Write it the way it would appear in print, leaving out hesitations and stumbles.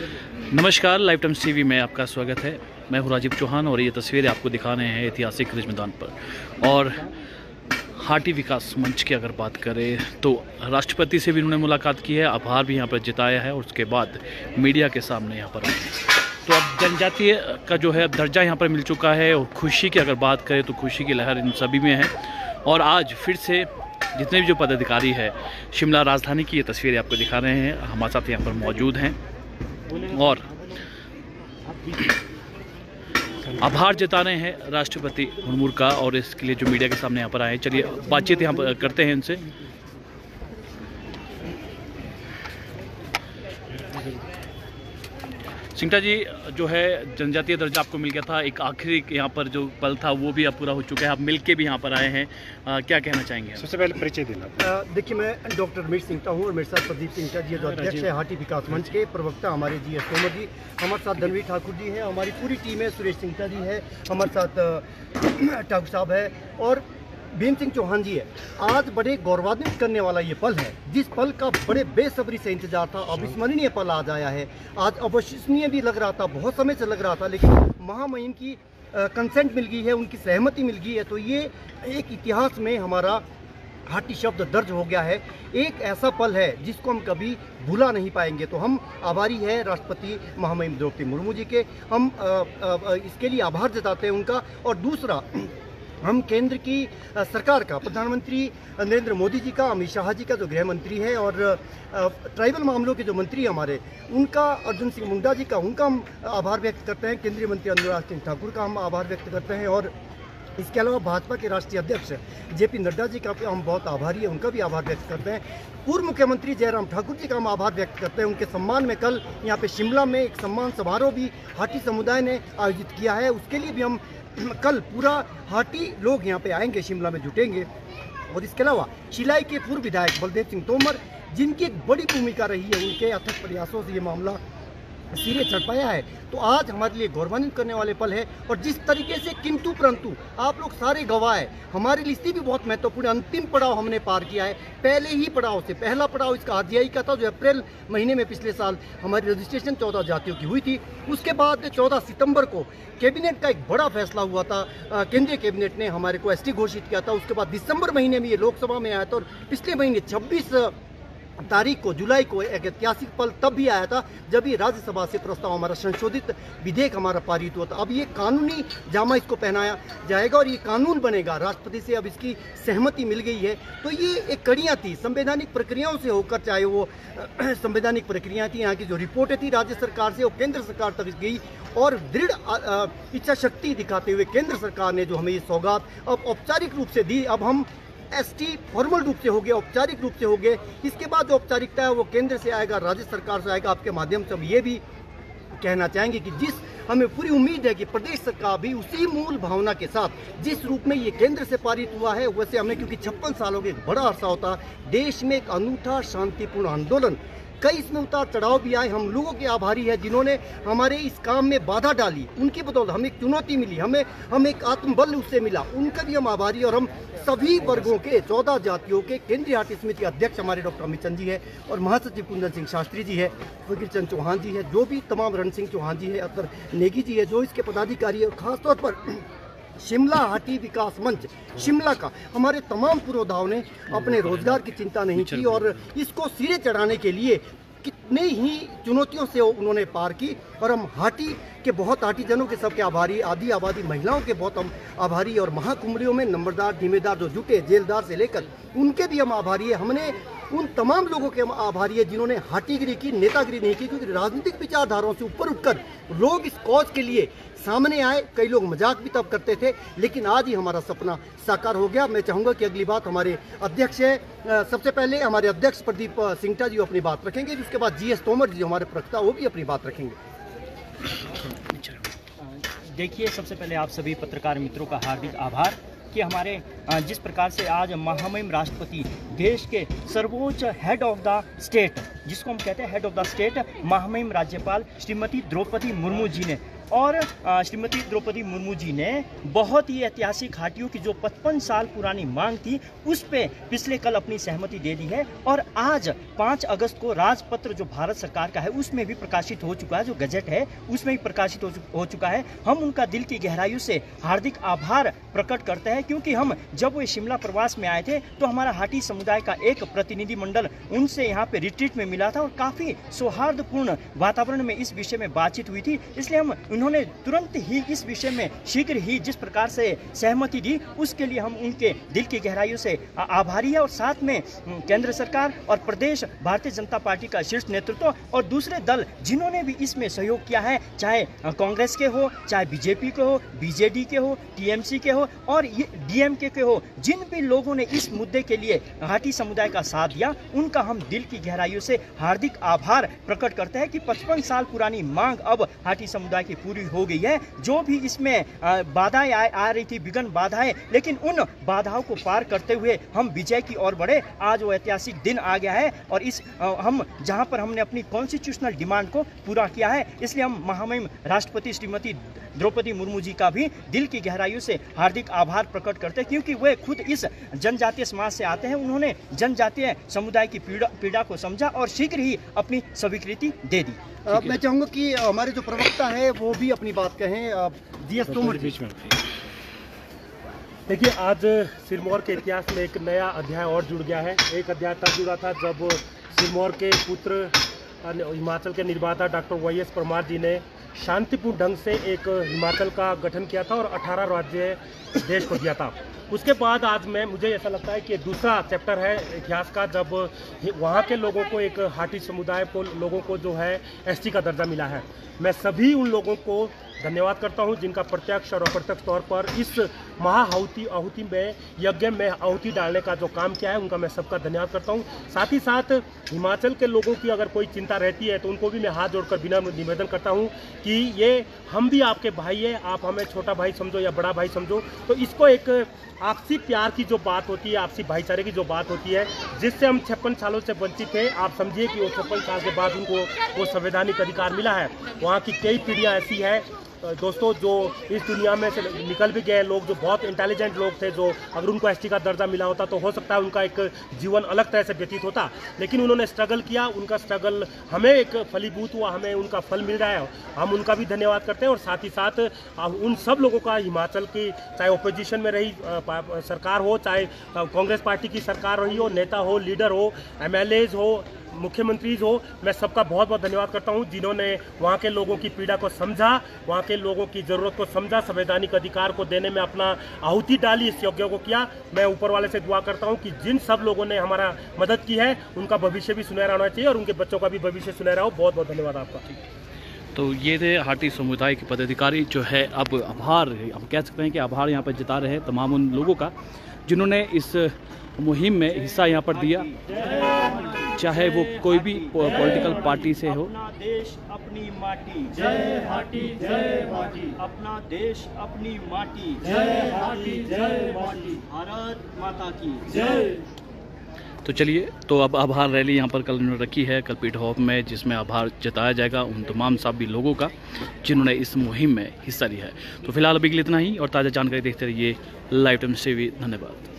नमस्कार, live times TV में आपका स्वागत है। मैं हूं राजीव चौहान और ये तस्वीरें आपको दिखाने हैं ऐतिहासिक रिज मैदान पर। और हाटी विकास मंच की अगर बात करें तो राष्ट्रपति से भी उन्होंने मुलाकात की है, आभार भी यहाँ पर जताया है और उसके बाद मीडिया के सामने यहाँ पर आए। तो अब जनजातीय का जो है दर्जा यहाँ पर मिल चुका है और खुशी की अगर बात करें तो खुशी की लहर इन सभी में है। और आज फिर से जितने भी जो पदाधिकारी है शिमला राजधानी की ये तस्वीरें आपको दिखा रहे हैं, हमारे साथ यहाँ पर मौजूद हैं और आभार जता रहे हैं राष्ट्रपति मुर्मू का। और इसके लिए जो मीडिया के सामने यहाँ पर आए, चलिए बातचीत यहाँ पर करते हैं इनसे। सिंगटा जी, जो है जनजातीय दर्जा आपको मिल गया था, एक आखिरी यहाँ पर जो पल था वो भी अब पूरा हो चुका है, आप मिल के भी यहाँ पर आए हैं, क्या कहना चाहेंगे? सबसे पहले परिचय देना। देखिए, मैं डॉक्टर मीर सिंगटा हूँ और मेरे साथ प्रदीप सिंगटा जी जो अध्यक्ष है हाटी विकास मंच के, प्रवक्ता हमारे GS तोमर जी, हमारे साथ धनवीर ठाकुर जी हैं, हमारी पूरी टीम है, सुरेश सिंगटा जी है, हमारे साथ ठाकुर साहब है और भीम सिंह चौहान जी है। आज बड़े गौरवान्वित करने वाला ये पल है, जिस पल का बड़े बेसब्री से इंतजार था। अविस्मरणीय पल आज आया है। आज अविश्वसनीय भी लग रहा था, बहुत समय से लग रहा था, लेकिन महामहिम की कंसेंट मिल गई है, उनकी सहमति मिल गई है। तो ये एक इतिहास में हमारा हाटी शब्द दर्ज हो गया है। एक ऐसा पल है जिसको हम कभी भूला नहीं पाएंगे। तो हम आभारी हैं राष्ट्रपति महामहिम द्रौपदी मुर्मू जी के, हम इसके लिए आभार जताते हैं उनका। और दूसरा, हम केंद्र की सरकार का, प्रधानमंत्री नरेंद्र मोदी जी का, अमित शाह जी का जो गृह मंत्री है और ट्राइबल मामलों के जो मंत्री हमारे, उनका, अर्जुन सिंह मुंडा जी का, उनका हम आभार व्यक्त करते हैं। केंद्रीय मंत्री अनुराग सिंह ठाकुर का हम आभार व्यक्त करते हैं। और इसके अलावा भाजपा के राष्ट्रीय अध्यक्ष JP नड्डा जी का हम बहुत आभारी हैं, उनका भी आभार व्यक्त करते हैं। पूर्व मुख्यमंत्री जयराम ठाकुर जी का हम आभार व्यक्त करते हैं। उनके सम्मान में कल यहाँ पे शिमला में एक सम्मान समारोह भी हाटी समुदाय ने आयोजित किया है, उसके लिए भी हम कल पूरा हाटी लोग यहाँ पे आएंगे, शिमला में जुटेंगे। और इसके अलावा शिलाई के पूर्व विधायक बलदेव सिंह तोमर, जिनकी एक बड़ी भूमिका रही है, उनके अथक प्रयासों से ये मामला सिरे चढ़ पाया है। तो आज हमारे लिए गौरवान्वित करने वाले पल है। और जिस तरीके से किंतु परंतु आप लोग सारे गवाह है, हमारे लिए भी बहुत महत्वपूर्ण अंतिम पड़ाव हमने पार किया है। पहले ही पड़ाव से पहला पड़ाव इसका आदियाई का था, जो अप्रैल महीने में पिछले साल हमारी रजिस्ट्रेशन 14 जातियों की हुई थी। उसके बाद 14 सितंबर को कैबिनेट का एक बड़ा फैसला हुआ था, केंद्रीय कैबिनेट ने हमारे को ST घोषित किया था। उसके बाद दिसंबर महीने में ये लोकसभा में आया था और पिछले महीने 26 तारीख को, जुलाई को, एक ऐतिहासिक पल तब भी आया था जब ये राज्यसभा से प्रस्ताव, हमारा संशोधित विधेयक हमारा पारित हुआ था। अब ये कानूनी जामा इसको पहनाया जाएगा और ये कानून बनेगा। राष्ट्रपति से अब इसकी सहमति मिल गई है। तो ये एक कड़ियाँ थी संवैधानिक प्रक्रियाओं से होकर, चाहे वो संवैधानिक प्रक्रियाएँ थी, यहाँ की जो रिपोर्टें थी राज्य सरकार से, वो केंद्र सरकार तक गई। और दृढ़ इच्छा शक्ति दिखाते हुए केंद्र सरकार ने जो हमें ये सौगात अब औपचारिक रूप से दी, अब हम ST फॉर्मल रूप से हो गए, औपचारिक रूप से हो गए। इसके बाद जो औपचारिकता है वो केंद्र से आएगा, राज्य सरकार से आएगा। आपके माध्यम से हम ये भी कहना चाहेंगे कि जिस हमें पूरी उम्मीद है कि प्रदेश सरकार भी उसी मूल भावना के साथ, जिस रूप में ये केंद्र से पारित हुआ है, वैसे हमें, क्योंकि 56 सालों के एक बड़ा अरसा होता, देश में एक अनूठा शांतिपूर्ण आंदोलन, कई इसमें उतार चढ़ाव भी आए। हम लोगों के आभारी है जिन्होंने हमारे इस काम में बाधा डाली, उनकी बदौलत हमें एक चुनौती मिली, हमें एक आत्मबल उससे मिला, उनका भी हम आभारी। और हम सभी वर्गों के 14 जातियों के केंद्रीय हाटी समिति के अध्यक्ष हमारे डॉक्टर अमित चंद जी है और महासचिव कुंदन सिंह शास्त्री जी है, फकीर चंद चौहान जी है, जो भी तमाम रण सिंह चौहान जी है, अतर नेगी जी है, जो इसके पदाधिकारी है। और खासतौर पर शिमला हाटी विकास मंच शिमला का, हमारे तमाम पुरोधाओं ने अपने रोजगार की चिंता नहीं की और इसको सिरे चढ़ाने के लिए कितने ही चुनौतियों से उन्होंने पार की। और हम हाटी के बहुत हाटीजनों के सबके आभारी, आदि आबादी महिलाओं के बहुत हम आभारी। और महाकुंभड़ियों में नंबरदार, जिम्मेदार जो जुटे, जेलदार से लेकर, उनके भी हम आभारी है। हमने उन तमाम लोगों के हम आभारी है जिन्होंने हाटीगिरी की, नेतागिरी नहीं की, क्योंकि राजनीतिक विचारधाराओं से ऊपर उठकर लोग इस कॉज के लिए सामने आए। कई लोग मजाक भी तब करते थे, लेकिन आज ही हमारा सपना साकार हो गया। मैं चाहूँगा कि अगली बात हमारे अध्यक्ष है, सबसे पहले हमारे अध्यक्ष प्रदीप सिंगटा जी अपनी बात रखेंगे, उसके बाद GS तोमर जी हमारे प्रवक्ता, वो भी अपनी बात रखेंगे। देखिए, सबसे पहले आप सभी पत्रकार मित्रों का हार्दिक आभार कि हमारे जिस प्रकार से आज महामहिम राष्ट्रपति, देश के सर्वोच्च हेड ऑफ द स्टेट, जिसको हम कहते हैं हेड ऑफ द स्टेट, महामहिम राज्यपाल श्रीमती द्रौपदी मुर्मू जी ने और श्रीमती द्रौपदी मुर्मू जी ने बहुत ही ऐतिहासिक हाटियों की जो 55 साल पुरानी मांग थी उस पे पिछले कल अपनी सहमति दे दी है। और आज 5 अगस्त को राजपत्र जो भारत सरकार का है उसमें भी प्रकाशित हो चुका है, जो गजट है उसमें भी प्रकाशित हो चुका है। हम उनका दिल की गहराइयों से हार्दिक आभार प्रकट करते हैं, क्योंकि हम जब वो शिमला प्रवास में आए थे तो हमारा हाटी समुदाय का एक प्रतिनिधि मंडल उनसे यहाँ पे रिट्रीट में मिला था और काफ़ी सौहार्दपूर्ण वातावरण में इस विषय में बातचीत हुई थी। इसलिए उन्होंने तुरंत ही इस विषय में शीघ्र ही जिस प्रकार से सहमति दी उसके लिए हम उनके दिल की गहराइयों से आभारी है। और साथ में केंद्र सरकार और प्रदेश भारतीय जनता पार्टी का शीर्ष नेतृत्व और दूसरे दल जिन्होंने भी इसमें सहयोग किया है, चाहे कांग्रेस के हो, चाहे बीजेपी के हो, बीजेडी के हो, टीएमसी के हो और डीएमके के हो, जिन भी लोगों ने इस मुद्दे के लिए हाटी समुदाय का साथ दिया उनका हम दिल की गहराइयों से हार्दिक आभार प्रकट करते हैं कि 55 साल पुरानी मांग अब हाटी समुदाय की पूरी हो गई है। जो भी इसमें बाधाएं आ रही थी, विघ्न बाधाएं, लेकिन उन बाधाओं को पार करते हुए हम विजय की ओर बढ़े। आज वो ऐतिहासिक दिन आ गया है और इस हम जहां पर हमने अपनी कॉन्स्टिट्यूशनल डिमांड को पूरा किया है, इसलिए हम महामहिम राष्ट्रपति श्रीमती द्रौपदी मुर्मू जी का भी दिल की गहराइयों से हार्दिक आभार प्रकट करते हैं, क्योंकि वे खुद इस जनजातीय समाज से आते हैं। उन्होंने जनजातीय समुदाय की पीड़ा को समझा और शीघ्र ही अपनी स्वीकृति दे दी। मैं चाहूँगा कि हमारे जो प्रवक्ता है वो भी अपनी बात कहें। जीएस तोमर बीच में। देखिए, आज सिरमौर के इतिहास में एक नया अध्याय और जुड़ गया है। एक अध्याय तब जुड़ा था जब सिरमौर के पुत्र हिमाचल के निर्माता डॉक्टर वाई.एस. परमार जी ने शांतिपूर्ण ढंग से एक हिमाचल का गठन किया था और 18 राज्य देश को दिया था। उसके बाद आज मुझे ऐसा लगता है कि दूसरा चैप्टर है इतिहास का, जब वहाँ के लोगों को, एक हाटी समुदाय को, लोगों को जो है एसटी का दर्जा मिला है। मैं सभी उन लोगों को धन्यवाद करता हूं जिनका प्रत्यक्ष और अप्रत्यक्ष तौर पर इस आहुति में, यज्ञ में आहुति डालने का जो काम किया है, उनका मैं सबका धन्यवाद करता हूं। साथ ही साथ हिमाचल के लोगों की अगर कोई चिंता रहती है तो उनको भी मैं हाथ जोड़कर विनम्र निवेदन करता हूं कि ये हम भी आपके भाई है, आप हमें छोटा भाई समझो या बड़ा भाई समझो, तो इसको एक आपसी प्यार की जो बात होती है, आपसी भाईचारे की जो बात होती है, जिससे हम 56 सालों से वंचित थे, आप समझिए कि वो 56 साल के बाद उनको वो संवैधानिक अधिकार मिला है। वहाँ की कई पीढ़ियाँ ऐसी है दोस्तों जो इस दुनिया में से निकल भी गए लोग, जो बहुत इंटेलिजेंट लोग थे, जो अगर उनको एसटी का दर्जा मिला होता तो हो सकता है उनका एक जीवन अलग तरह से व्यतीत होता, लेकिन उन्होंने स्ट्रगल किया, उनका स्ट्रगल हमें एक फलीभूत हुआ, हमें उनका फल मिल रहा है। हम उनका भी धन्यवाद करते हैं और साथ ही साथ उन सब लोगों का, हिमाचल की चाहे ओपोजिशन में रही सरकार हो, चाहे कांग्रेस पार्टी की सरकार रही हो, नेता हो, लीडर हो, MLAs हो, मुख्यमंत्री हो, मैं सबका बहुत बहुत धन्यवाद करता हूं जिन्होंने वहाँ के लोगों की पीड़ा को समझा, वहाँ के लोगों की ज़रूरत को समझा, संवैधानिक अधिकार को देने में अपना आहुति डाली, इस यज्ञ को किया। मैं ऊपर वाले से दुआ करता हूं कि जिन सब लोगों ने हमारा मदद की है उनका भविष्य भी सुनहरा होना चाहिए और उनके बच्चों का भी भविष्य सुनहरा हो। बहुत बहुत धन्यवाद आपका। तो ये थे हाटी समुदाय के पदाधिकारी जो है, अब आभार हम कह सकते हैं कि आभार यहाँ पर जता रहे हैं तमाम उन लोगों का जिन्होंने इस मुहिम में हिस्सा यहाँ पर दिया, चाहे वो कोई भी पॉलिटिकल पार्टी से हो। अपना देश अपनी माटी, जय हाटी जय माटी, अपना देश अपनी माटी, जय हाटी जय माटी, भारत माता की जय। तो चलिए, तो अब आभार रैली यहाँ पर कल उन्होंने रखी है कल पीटरहॉफ में, जिसमें आभार जताया जाएगा उन तमाम सभी लोगों का जिन्होंने इस मुहिम में हिस्सा लिया है। तो फिलहाल अभी के लिए इतना ही और ताज़ा जानकारी देखते रहिए लाइव टाइम्स टीवी। धन्यवाद।